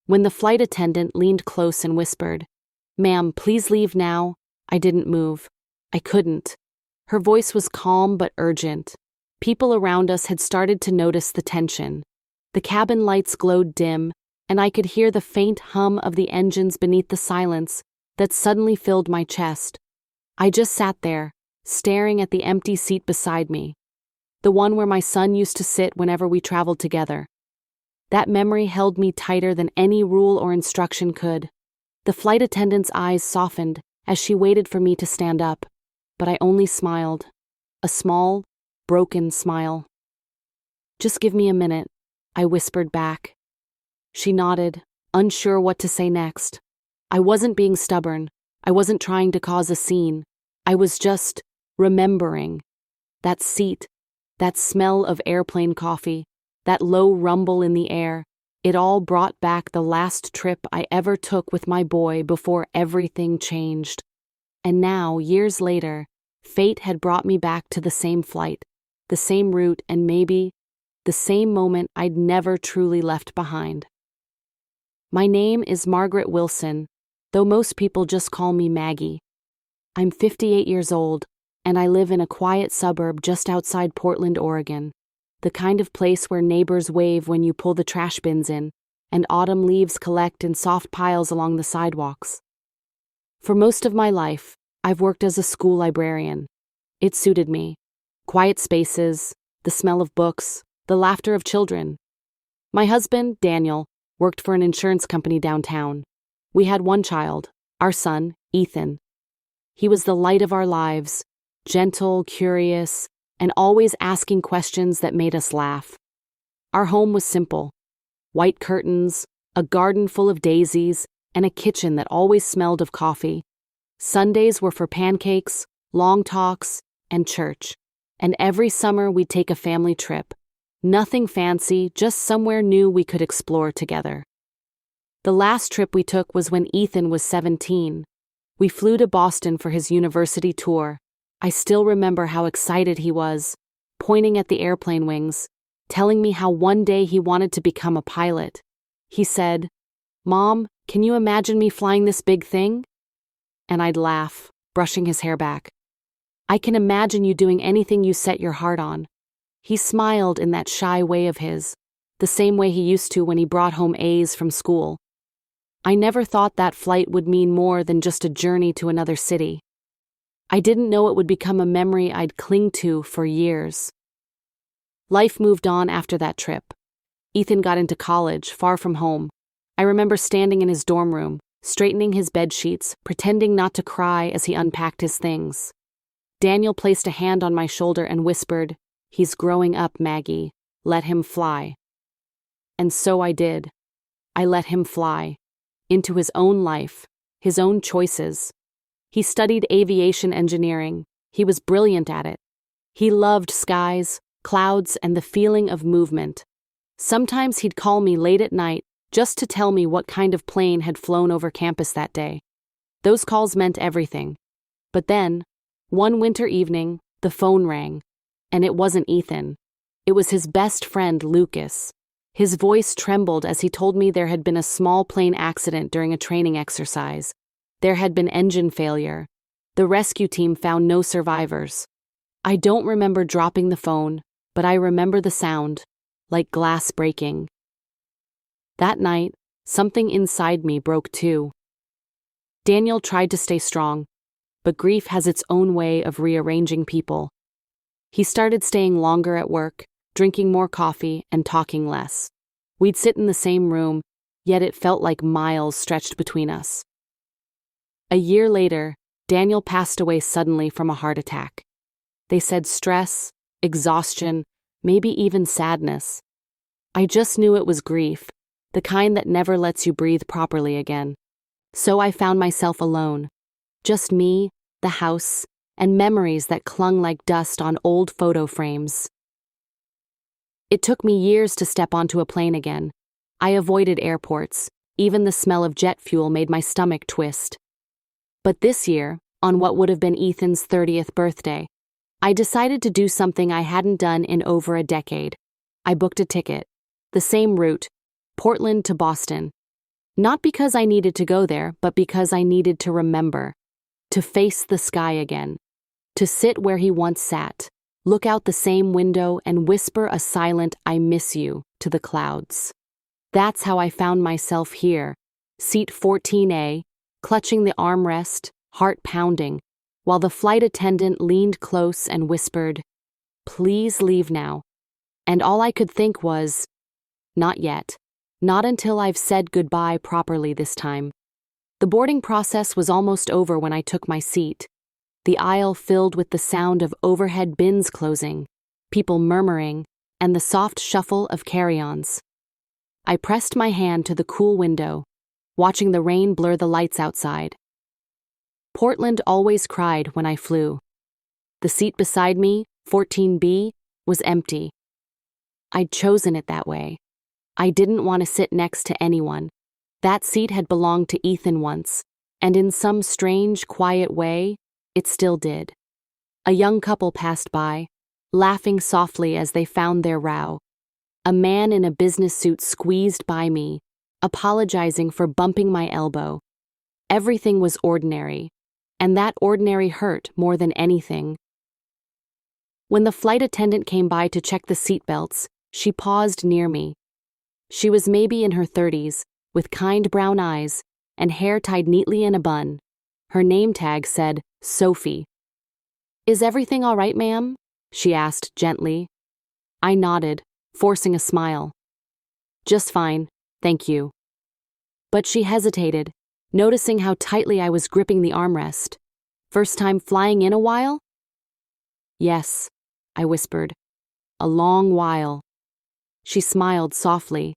When the flight attendant leaned close and whispered, "Ma'am, please leave now," I didn't move. I couldn't. Her voice was calm but urgent. People around us had started to notice the tension. The cabin lights glowed dim, and I could hear the faint hum of the engines beneath the silence that suddenly filled my chest. I just sat there, staring at the empty seat beside me, the one where my son used to sit whenever we traveled together. That memory held me tighter than any rule or instruction could. The flight attendant's eyes softened as she waited for me to stand up, but I only smiled. A small, broken smile. "Just give me a minute," I whispered back. She nodded, unsure what to say next. I wasn't being stubborn. I wasn't trying to cause a scene. I was just remembering. That seat, that smell of airplane coffee, that low rumble in the air, it all brought back the last trip I ever took with my boy before everything changed. And now, years later, fate had brought me back to the same flight, the same route, and maybe the same moment I'd never truly left behind. My name is Margaret Wilson, though most people just call me Maggie. I'm 58 years old, and I live in a quiet suburb just outside Portland, Oregon, the kind of place where neighbors wave when you pull the trash bins in, and autumn leaves collect in soft piles along the sidewalks. For most of my life, I've worked as a school librarian. It suited me. Quiet spaces, the smell of books, the laughter of children. My husband, Daniel, worked for an insurance company downtown. We had one child, our son, Ethan. He was the light of our lives, gentle, curious, and always asking questions that made us laugh. Our home was simple. White curtains, a garden full of daisies, and a kitchen that always smelled of coffee. Sundays were for pancakes, long talks, and church. And every summer we'd take a family trip. Nothing fancy, just somewhere new we could explore together. The last trip we took was when Ethan was 17. We flew to Boston for his university tour. I still remember how excited he was, pointing at the airplane wings, telling me how one day he wanted to become a pilot. He said, "Mom, can you imagine me flying this big thing?" And I'd laugh, brushing his hair back. "I can imagine you doing anything you set your heart on." He smiled in that shy way of his, the same way he used to when he brought home A's from school. I never thought that flight would mean more than just a journey to another city. I didn't know it would become a memory I'd cling to for years. Life moved on after that trip. Ethan got into college, far from home. I remember standing in his dorm room, straightening his bed sheets, pretending not to cry as he unpacked his things. Daniel placed a hand on my shoulder and whispered, "He's growing up, Maggie. Let him fly." And so I did. I let him fly. Into his own life, his own choices. He studied aviation engineering. He was brilliant at it. He loved skies, clouds, and the feeling of movement. Sometimes he'd call me late at night just to tell me what kind of plane had flown over campus that day. Those calls meant everything. But then, one winter evening, the phone rang. And it wasn't Ethan. It was his best friend, Lucas. His voice trembled as he told me there had been a small plane accident during a training exercise. There had been engine failure. The rescue team found no survivors. I don't remember dropping the phone, but I remember the sound, like glass breaking. That night, something inside me broke too. Daniel tried to stay strong, but grief has its own way of rearranging people. He started staying longer at work, drinking more coffee, and talking less. We'd sit in the same room, yet it felt like miles stretched between us. A year later, Daniel passed away suddenly from a heart attack. They said stress, exhaustion, maybe even sadness. I just knew it was grief, the kind that never lets you breathe properly again. So I found myself alone. Just me, the house, and memories that clung like dust on old photo frames. It took me years to step onto a plane again. I avoided airports. Even the smell of jet fuel made my stomach twist. But this year, on what would have been Ethan's 30th birthday, I decided to do something I hadn't done in over a decade. I booked a ticket. The same route, Portland to Boston. Not because I needed to go there, but because I needed to remember, to face the sky again, to sit where he once sat, look out the same window and whisper a silent "I miss you" to the clouds. That's how I found myself here, seat 14A, clutching the armrest, heart pounding, while the flight attendant leaned close and whispered, "Please leave now." And all I could think was, not yet. Not until I've said goodbye properly this time. The boarding process was almost over when I took my seat. The aisle filled with the sound of overhead bins closing, people murmuring, and the soft shuffle of carry-ons. I pressed my hand to the cool window, watching the rain blur the lights outside. Portland always cried when I flew. The seat beside me, 14B, was empty. I'd chosen it that way. I didn't want to sit next to anyone. That seat had belonged to Ethan once, and in some strange, quiet way, it still did. A young couple passed by, laughing softly as they found their row. A man in a business suit squeezed by me, apologizing for bumping my elbow. Everything was ordinary, and that ordinary hurt more than anything. When the flight attendant came by to check the seatbelts, she paused near me. She was maybe in her 30s, with kind brown eyes and hair tied neatly in a bun. Her name tag said, Sophie. "Is everything all right, ma'am?" she asked gently. I nodded, forcing a smile. "Just fine, thank you." But she hesitated, noticing how tightly I was gripping the armrest. "First time flying in a while?" "Yes," I whispered. "A long while." She smiled softly.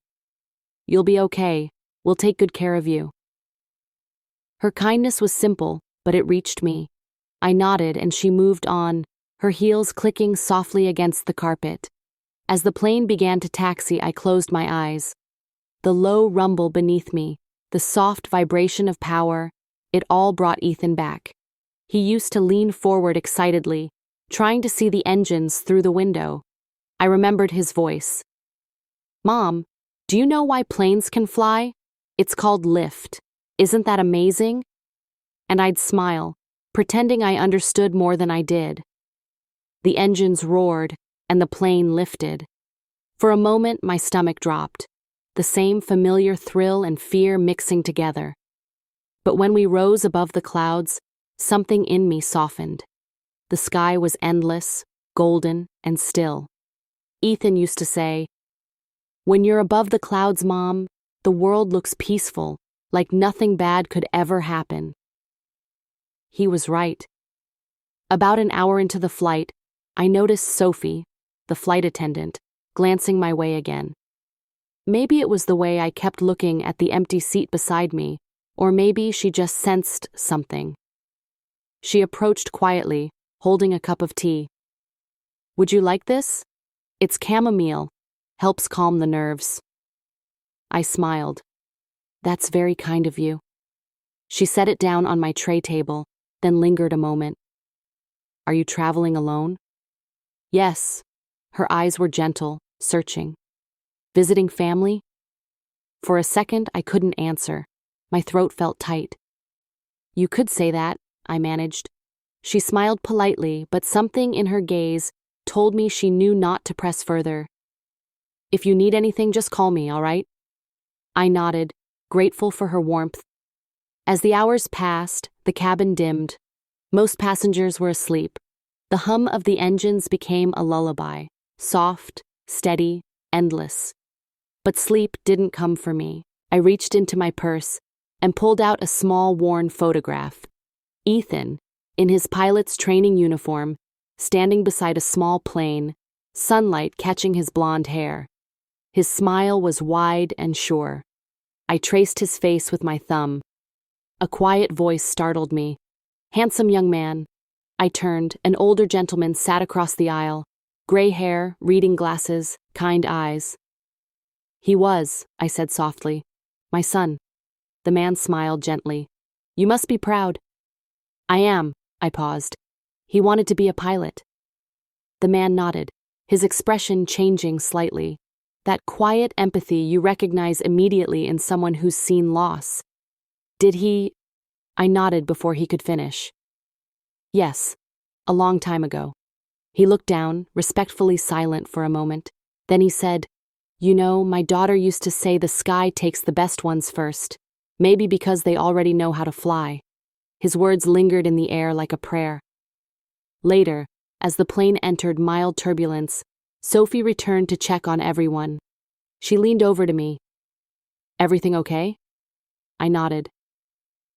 "You'll be okay. We'll take good care of you." Her kindness was simple, but it reached me. I nodded and she moved on, her heels clicking softly against the carpet. As the plane began to taxi, I closed my eyes. The low rumble beneath me, the soft vibration of power, it all brought Ethan back. He used to lean forward excitedly, trying to see the engines through the window. I remembered his voice. "Mom, do you know why planes can fly? It's called lift. Isn't that amazing?" And I'd smile, pretending I understood more than I did. The engines roared, and the plane lifted. For a moment, my stomach dropped, the same familiar thrill and fear mixing together. But when we rose above the clouds, something in me softened. The sky was endless, golden, and still. Ethan used to say, "When you're above the clouds, Mom, the world looks peaceful, like nothing bad could ever happen." He was right. About an hour into the flight, I noticed Sophie, the flight attendant, glancing my way again. Maybe it was the way I kept looking at the empty seat beside me, or maybe she just sensed something. She approached quietly, holding a cup of tea. "Would you like this? It's chamomile. Helps calm the nerves." I smiled. "That's very kind of you." She set it down on my tray table, then lingered a moment. "Are you traveling alone?" "Yes." Her eyes were gentle, searching. "Visiting family?" For a second, I couldn't answer. My throat felt tight. "You could say that," I managed. She smiled politely, but something in her gaze told me she knew not to press further. "If you need anything, just call me, all right?" I nodded, grateful for her warmth. As the hours passed, the cabin dimmed. Most passengers were asleep. The hum of the engines became a lullaby, soft, steady, endless. But sleep didn't come for me. I reached into my purse and pulled out a small worn photograph. Ethan, in his pilot's training uniform, standing beside a small plane, sunlight catching his blonde hair. His smile was wide and sure. I traced his face with my thumb. A quiet voice startled me. "Handsome young man." I turned. An older gentleman sat across the aisle, gray hair, reading glasses, kind eyes. "He was," I said softly. "My son." The man smiled gently. "You must be proud." "I am," I paused. "He wanted to be a pilot." The man nodded, his expression changing slightly. That quiet empathy you recognize immediately in someone who's seen loss. Did he? I nodded before he could finish. Yes, a long time ago. He looked down, respectfully silent for a moment. Then he said, "You know, my daughter used to say the sky takes the best ones first, maybe because they already know how to fly." His words lingered in the air like a prayer. Later, as the plane entered mild turbulence, Sophie returned to check on everyone. She leaned over to me. "Everything okay?" I nodded.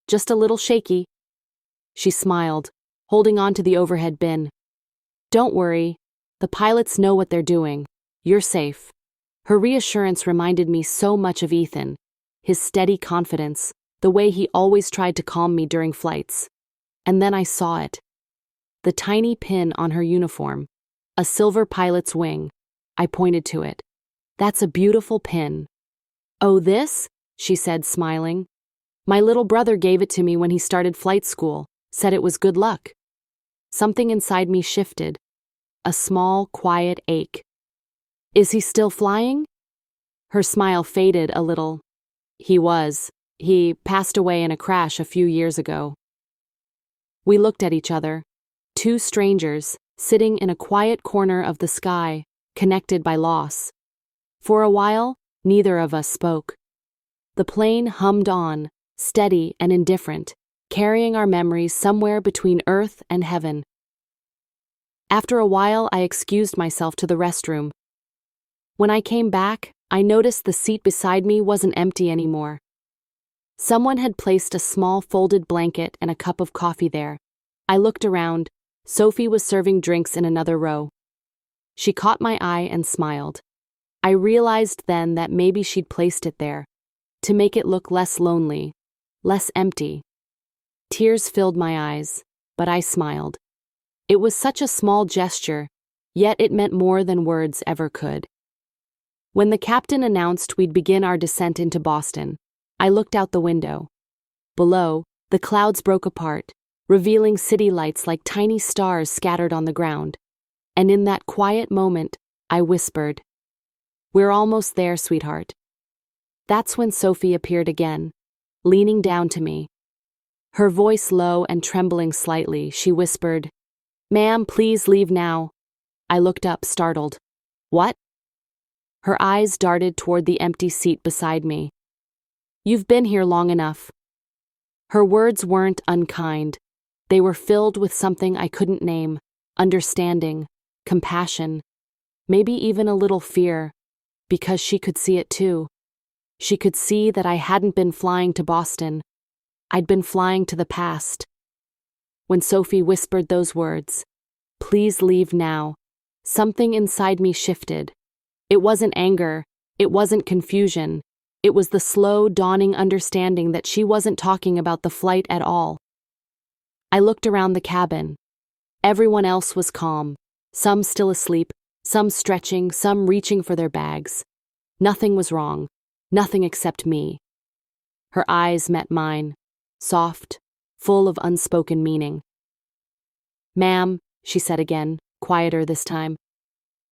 "Just a little shaky." She smiled, holding on to the overhead bin. "Don't worry. The pilots know what they're doing. You're safe." Her reassurance reminded me so much of Ethan, his steady confidence, the way he always tried to calm me during flights. And then I saw it. The tiny pin on her uniform. A silver pilot's wing. I pointed to it. "That's a beautiful pin." "Oh, this?" she said, smiling. "My little brother gave it to me when he started flight school, said it was good luck." Something inside me shifted. A small, quiet ache. "Is he still flying?" Her smile faded a little. "He was. He passed away in a crash a few years ago." We looked at each other. Two strangers, sitting in a quiet corner of the sky, connected by loss. For a while, neither of us spoke. The plane hummed on, steady and indifferent, carrying our memories somewhere between earth and heaven. After a while, I excused myself to the restroom. When I came back, I noticed the seat beside me wasn't empty anymore. Someone had placed a small folded blanket and a cup of coffee there. I looked around. Sophie was serving drinks in another row. She caught my eye and smiled. I realized then that maybe she'd placed it there, to make it look less lonely, less empty. Tears filled my eyes, but I smiled. It was such a small gesture, yet it meant more than words ever could. When the captain announced we'd begin our descent into Boston, I looked out the window. Below, the clouds broke apart, revealing city lights like tiny stars scattered on the ground. And in that quiet moment, I whispered, "We're almost there, sweetheart." That's when Sophie appeared again, leaning down to me. Her voice low and trembling slightly, she whispered, "Ma'am, please leave now." I looked up, startled. "What?" Her eyes darted toward the empty seat beside me. "You've been here long enough." Her words weren't unkind. They were filled with something I couldn't name, understanding, compassion, maybe even a little fear, because she could see it too. She could see that I hadn't been flying to Boston. I'd been flying to the past. When Sophie whispered those words, "Please leave now," something inside me shifted. It wasn't anger, it wasn't confusion. It was the slow, dawning understanding that she wasn't talking about the flight at all. I looked around the cabin. Everyone else was calm, some still asleep, some stretching, some reaching for their bags. Nothing was wrong, nothing except me. Her eyes met mine, soft, full of unspoken meaning. "Ma'am," she said again, quieter this time,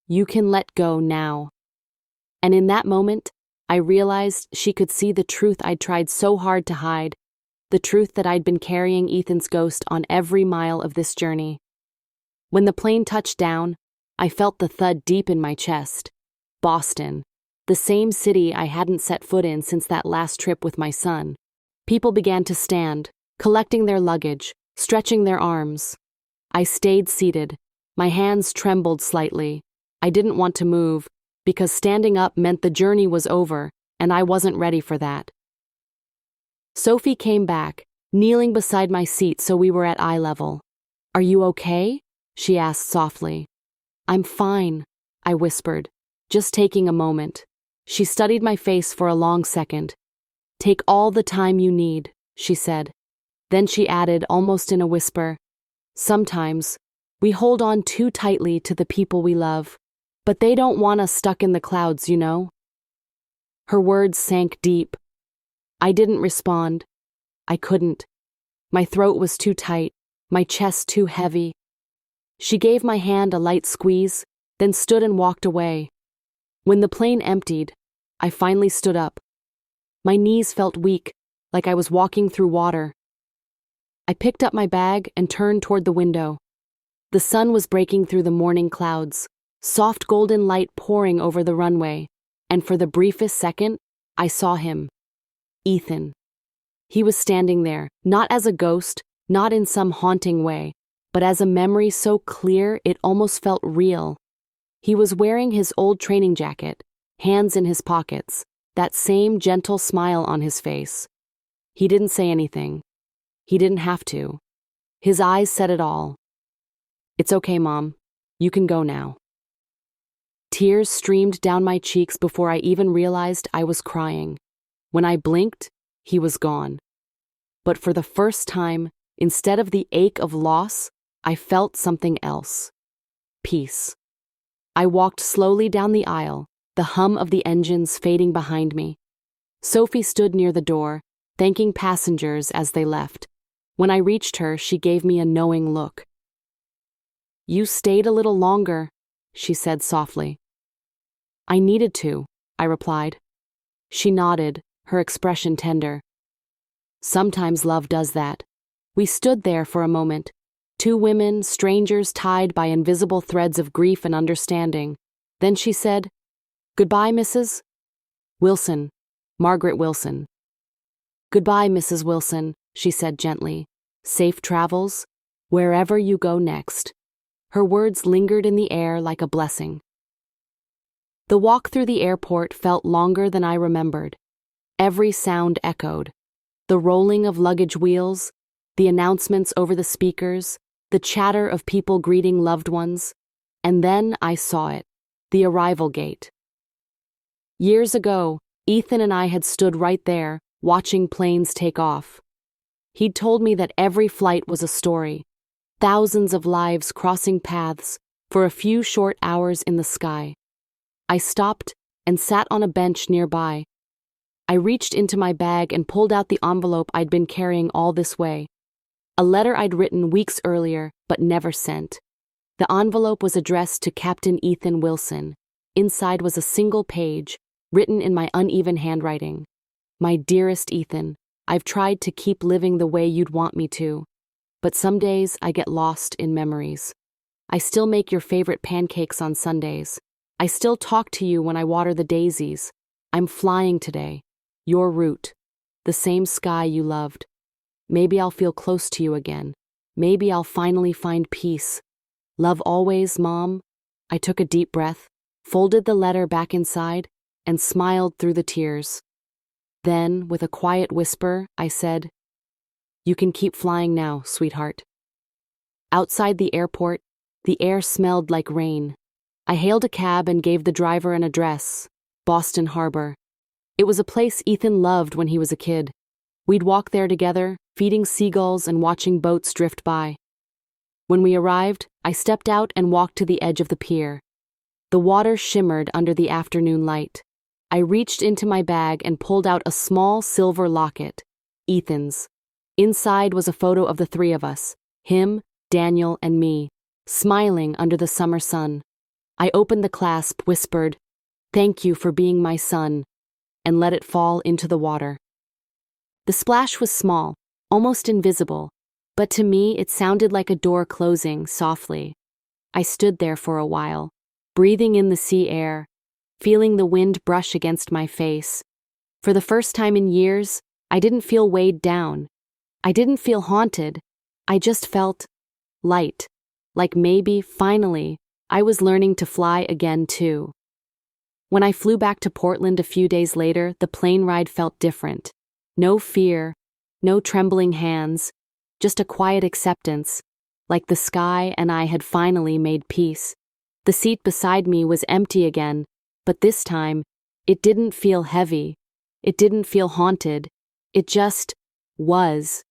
"you can let go now." And in that moment, I realized she could see the truth I'd tried so hard to hide, the truth that I'd been carrying Ethan's ghost on every mile of this journey. When the plane touched down, I felt the thud deep in my chest. Boston, the same city I hadn't set foot in since that last trip with my son. People began to stand, collecting their luggage, stretching their arms. I stayed seated. My hands trembled slightly. I didn't want to move, because standing up meant the journey was over, and I wasn't ready for that. Sophie came back, kneeling beside my seat so we were at eye level. "Are you okay?" she asked softly. "I'm fine," I whispered, just taking a moment. She studied my face for a long second. "Take all the time you need," she said. Then she added, almost in a whisper, "Sometimes we hold on too tightly to the people we love, but they don't want us stuck in the clouds, you know." Her words sank deep. I didn't respond. I couldn't. My throat was too tight, my chest too heavy. She gave my hand a light squeeze, then stood and walked away. When the plane emptied, I finally stood up. My knees felt weak, like I was walking through water. I picked up my bag and turned toward the window. The sun was breaking through the morning clouds, soft golden light pouring over the runway, and for the briefest second, I saw him. Ethan. He was standing there, not as a ghost, not in some haunting way, but as a memory so clear it almost felt real. He was wearing his old training jacket, hands in his pockets, that same gentle smile on his face. He didn't say anything. He didn't have to. His eyes said it all. "It's okay, Mom. You can go now." Tears streamed down my cheeks before I even realized I was crying. When I blinked, he was gone. But for the first time, instead of the ache of loss, I felt something else. Peace. I walked slowly down the aisle, the hum of the engines fading behind me. Sophie stood near the door, thanking passengers as they left. When I reached her, she gave me a knowing look. "You stayed a little longer," she said softly. "I needed to," I replied. She nodded, her expression tender. "Sometimes love does that." We stood there for a moment, two women, strangers tied by invisible threads of grief and understanding. Then she said, "Goodbye, Mrs. Wilson, Margaret Wilson." "Goodbye, Mrs. Wilson," she said gently. "Safe travels, wherever you go next." Her words lingered in the air like a blessing. The walk through the airport felt longer than I remembered. Every sound echoed. The rolling of luggage wheels, the announcements over the speakers, the chatter of people greeting loved ones. And then I saw it, the arrival gate. Years ago, Ethan and I had stood right there, watching planes take off. He'd told me that every flight was a story, thousands of lives crossing paths for a few short hours in the sky. I stopped and sat on a bench nearby. I reached into my bag and pulled out the envelope I'd been carrying all this way. A letter I'd written weeks earlier, but never sent. The envelope was addressed to Captain Ethan Wilson. Inside was a single page, written in my uneven handwriting. "My dearest Ethan, I've tried to keep living the way you'd want me to, but some days I get lost in memories. I still make your favorite pancakes on Sundays. I still talk to you when I water the daisies. I'm flying today. Your route. The same sky you loved. Maybe I'll feel close to you again. Maybe I'll finally find peace. Love always, Mom." I took a deep breath, folded the letter back inside, and smiled through the tears. Then, with a quiet whisper, I said, "You can keep flying now, sweetheart." Outside the airport, the air smelled like rain. I hailed a cab and gave the driver an address, Boston Harbor. It was a place Ethan loved when he was a kid. We'd walk there together, feeding seagulls and watching boats drift by. When we arrived, I stepped out and walked to the edge of the pier. The water shimmered under the afternoon light. I reached into my bag and pulled out a small silver locket, Ethan's. Inside was a photo of the three of us, him, Daniel, and me, smiling under the summer sun. I opened the clasp, whispered, "Thank you for being my son," and let it fall into the water. The splash was small, almost invisible, but to me it sounded like a door closing softly. I stood there for a while, breathing in the sea air, feeling the wind brush against my face. For the first time in years, I didn't feel weighed down. I didn't feel haunted. I just felt light, like maybe, finally, I was learning to fly again too. When I flew back to Portland a few days later, the plane ride felt different. No fear, no trembling hands, just a quiet acceptance, like the sky and I had finally made peace. The seat beside me was empty again, but this time, it didn't feel heavy. It didn't feel haunted. It just was.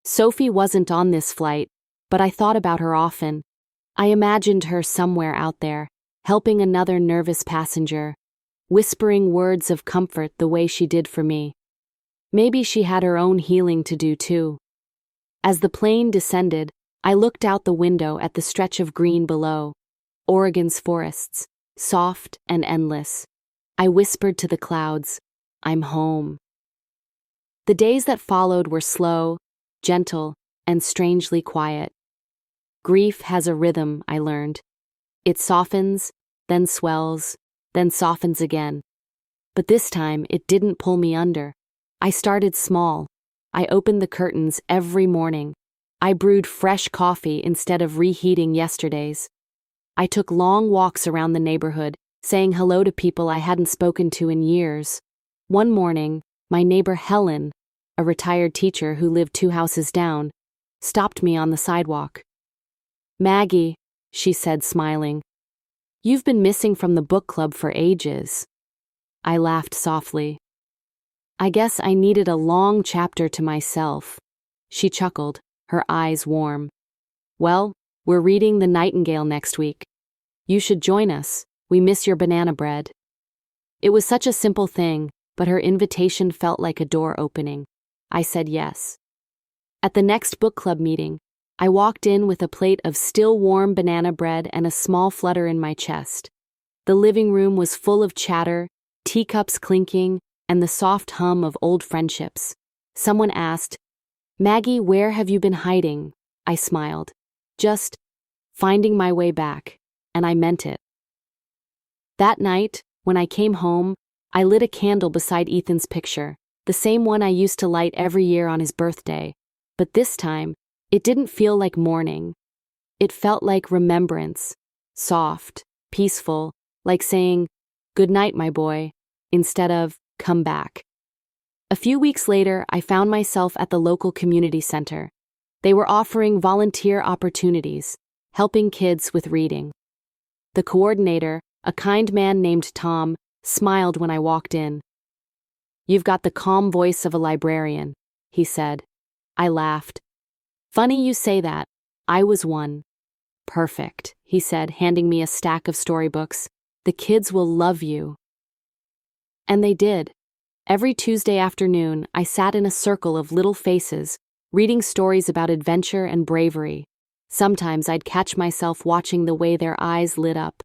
Sophie wasn't on this flight, but I thought about her often. I imagined her somewhere out there, helping another nervous passenger, whispering words of comfort the way she did for me. Maybe she had her own healing to do too. As the plane descended, I looked out the window at the stretch of green below, Oregon's forests, soft and endless. I whispered to the clouds, "I'm home." The days that followed were slow, gentle, and strangely quiet. Grief has a rhythm, I learned. It softens, then swells, then softens again. But this time, it didn't pull me under. I started small. I opened the curtains every morning. I brewed fresh coffee instead of reheating yesterday's. I took long walks around the neighborhood, saying hello to people I hadn't spoken to in years. One morning, my neighbor Helen, a retired teacher who lived 2 houses down, stopped me on the sidewalk. "Maggie," she said, smiling, "you've been missing from the book club for ages." I laughed softly. "I guess I needed a long chapter to myself." She chuckled, her eyes warm. "Well, we're reading The Nightingale next week. You should join us. We miss your banana bread." It was such a simple thing, but her invitation felt like a door opening. I said yes. At the next book club meeting, I walked in with a plate of still warm banana bread and a small flutter in my chest. The living room was full of chatter, teacups clinking, and the soft hum of old friendships. Someone asked, "Maggie, where have you been hiding?" I smiled. "Just finding my way back," and I meant it. That night, when I came home, I lit a candle beside Ethan's picture, the same one I used to light every year on his birthday. But this time, it didn't feel like mourning. It felt like remembrance, soft, peaceful, like saying, "Good night, my boy," instead of "come back." A few weeks later, I found myself at the local community center. They were offering volunteer opportunities, helping kids with reading. The coordinator, a kind man named Tom, smiled when I walked in. "You've got the calm voice of a librarian," he said. I laughed. "Funny you say that. I was one." "Perfect," he said, handing me a stack of storybooks. "The kids will love you." And they did. Every Tuesday afternoon, I sat in a circle of little faces, reading stories about adventure and bravery. Sometimes I'd catch myself watching the way their eyes lit up.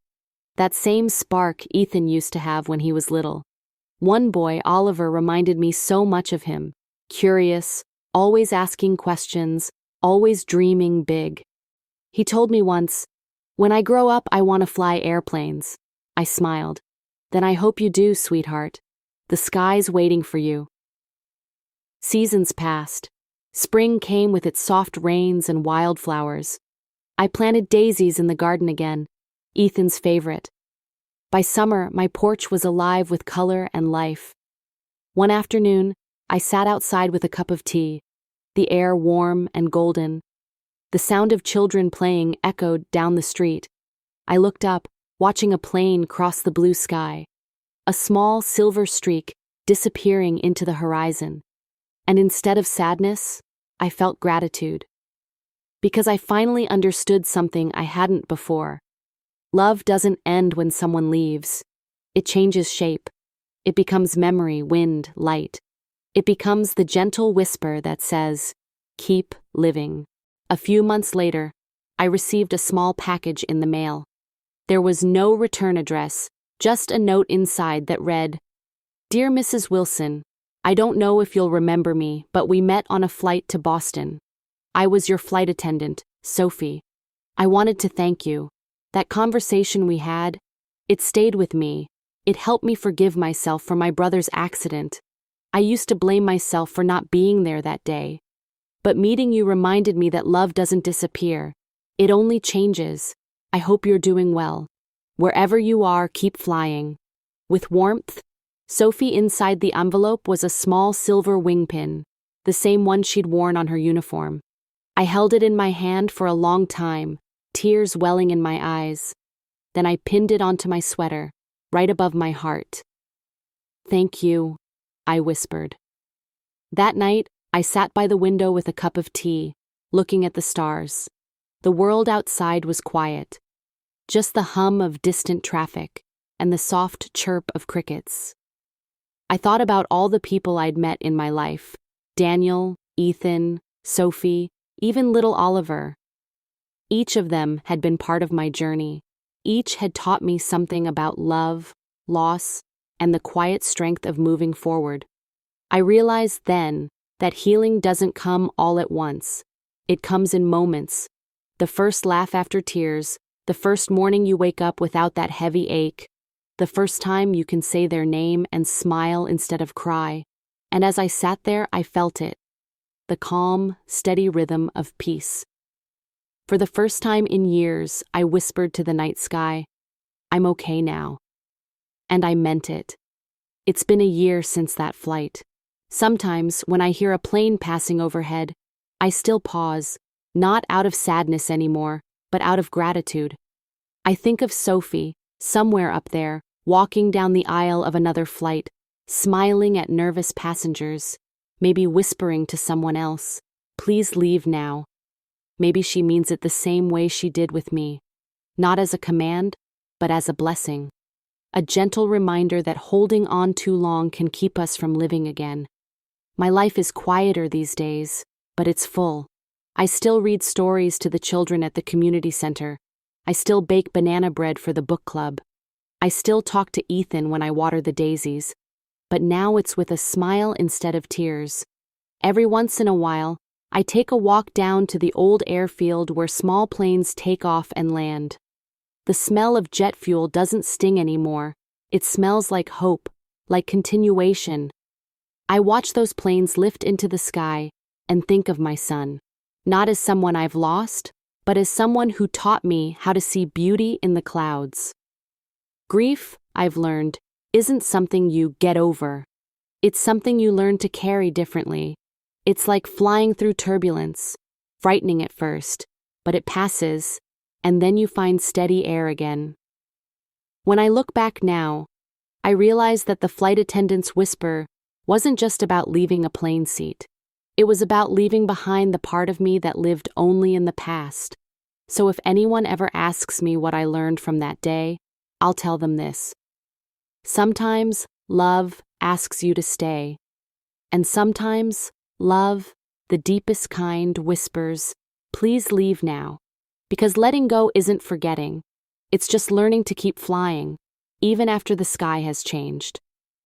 That same spark Ethan used to have when he was little. One boy, Oliver, reminded me so much of him. Curious, always asking questions, always dreaming big. He told me once, "When I grow up, I want to fly airplanes." I smiled. "Then I hope you do, sweetheart. The sky's waiting for you." Seasons passed. Spring came with its soft rains and wildflowers. I planted daisies in the garden again, Ethan's favorite. By summer, my porch was alive with color and life. One afternoon, I sat outside with a cup of tea, the air warm and golden. The sound of children playing echoed down the street. I looked up, watching a plane cross the blue sky, a small silver streak disappearing into the horizon. And instead of sadness, I felt gratitude. Because I finally understood something I hadn't before. Love doesn't end when someone leaves. It changes shape. It becomes memory, wind, light. It becomes the gentle whisper that says, "Keep living." A few months later, I received a small package in the mail. There was no return address, just a note inside that read, "Dear Mrs. Wilson, I don't know if you'll remember me, but we met on a flight to Boston. I was your flight attendant, Sophie. I wanted to thank you. That conversation we had, it stayed with me. It helped me forgive myself for my brother's accident. I used to blame myself for not being there that day. But meeting you reminded me that love doesn't disappear. It only changes. I hope you're doing well. Wherever you are, keep flying." With warmth, Sophie inside the envelope was a small silver wing pin, the same one she'd worn on her uniform. I held it in my hand for a long time, tears welling in my eyes. Then I pinned it onto my sweater, right above my heart. "Thank you," I whispered. That night, I sat by the window with a cup of tea, looking at the stars. The world outside was quiet. Just the hum of distant traffic and the soft chirp of crickets. I thought about all the people I'd met in my life. Daniel, Ethan, Sophie, even little Oliver. Each of them had been part of my journey, Each had taught me something about love, loss, and the quiet strength of moving forward. I realized then that healing doesn't come all at once. It comes in moments. The first laugh after tears, the first morning you wake up without that heavy ache, the first time you can say their name and smile instead of cry. And as I sat there, I felt it. The calm, steady rhythm of peace. For the first time in years, I whispered to the night sky, "I'm okay now." And I meant it. It's been a year since that flight. Sometimes, when I hear a plane passing overhead, I still pause, not out of sadness anymore, but out of gratitude. I think of Sophie, somewhere up there, walking down the aisle of another flight, smiling at nervous passengers, maybe whispering to someone else, "Please leave now." Maybe she means it the same way she did with me, not as a command, but as a blessing. A gentle reminder that holding on too long can keep us from living again. My life is quieter these days, but it's full. I still read stories to the children at the community center. I still bake banana bread for the book club. I still talk to Ethan when I water the daisies. But now it's with a smile instead of tears. Every once in a while, I take a walk down to the old airfield where small planes take off and land. The smell of jet fuel doesn't sting anymore. It smells like hope, like continuation. I watch those planes lift into the sky and think of my son, not as someone I've lost, but as someone who taught me how to see beauty in the clouds. Grief, I've learned, isn't something you get over. It's something you learn to carry differently. It's like flying through turbulence, frightening at first, but it passes, and then you find steady air again. When I look back now, I realize that the flight attendant's whisper wasn't just about leaving a plane seat. It was about leaving behind the part of me that lived only in the past. So if anyone ever asks me what I learned from that day, I'll tell them this. Sometimes love asks you to stay. And sometimes love, the deepest kind, whispers, "Please leave now." Because letting go isn't forgetting. It's just learning to keep flying, even after the sky has changed.